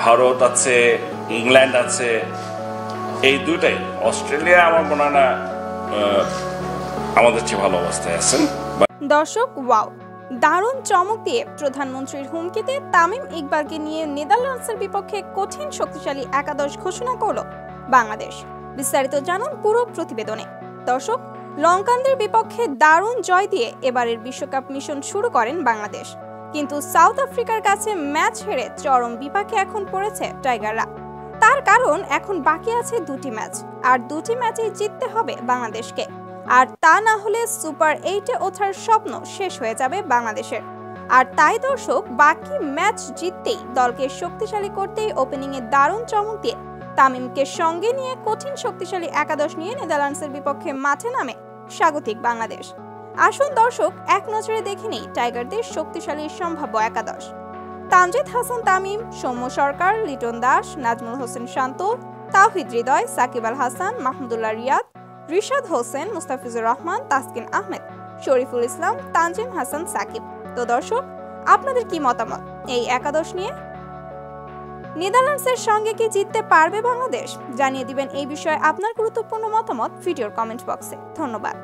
ভারত আছে, ইংল্যান্ড আছে, এই দুটাই। অস্ট্রেলিয়া আমার মনে হয় না আমাদের চেয়ে ভালো অবস্থায় আছেন। দর্শক, ওয়াও, দারুণ চমক দিয়ে প্রধানমন্ত্রীর হুমকিতে তামিম ইকবালকে নিয়ে নেদারল্যান্ডসের বিপক্ষে কঠিন শক্তিশালী একাদশ ঘোষণা করল বাংলাদেশ। বিস্তারিত জানুন পুরো প্রতিবেদনে। দর্শক, লঙ্কানদের বিপক্ষে দারুণ জয় দিয়ে এবারের বিশ্বকাপ মিশন শুরু করেন বাংলাদেশ, কিন্তু সাউথ আফ্রিকার কাছে ম্যাচ হেরে চরম বিপাকে এখন পড়েছে টাইগাররা। তার কারণ এখন বাকি আছে দুটি ম্যাচ, আর দুটি ম্যাচেই জিততে হবে বাংলাদেশকে। আর তা না হলে সুপার 8-এ ওঠার স্বপ্ন শেষ হয়ে যাবে বাংলাদেশের। আর তাই দর্শক, বাকি ম্যাচ জিততেই দলকে শক্তিশালী করতেই ওপেনিংয়ে দারুণ চমক দিয়ে তামিমকে সঙ্গে নিয়ে কঠিন শক্তিশালী একাদশ নিয়ে নেদারল্যান্ডসের বিপক্ষে মাঠে নামে স্বাগতিক বাংলাদেশ। আসুন দর্শক, এক নজরে দেখে নেই টাইগারদের শক্তিশালী সম্ভাব্য একাদশ। তানজিদ হাসান তামিম, সৌম্য সরকার, লিটন দাস, নাজমুল হোসেন শান্ত, তাওহিদ হৃদয়, সাকিব আল হাসান, মাহমুদুল্লাহ রিয়াদ, রিশাদ হোসেন, মুস্তাফিজুর রহমান, তাসকিন আহমেদ, শরীফুল ইসলাম, তানজিম হাসান সাকিব। তো দর্শক, আপনাদের কি মতামত এই একাদশ নিয়ে? নেদারল্যান্ডসের সঙ্গে কি জিততে পারবে বাংলাদেশ? জানিয়ে দিবেন এই বিষয়ে আপনার গুরুত্বপূর্ণ মতামত ভিডিওর কমেন্ট বক্সে। ধন্যবাদ।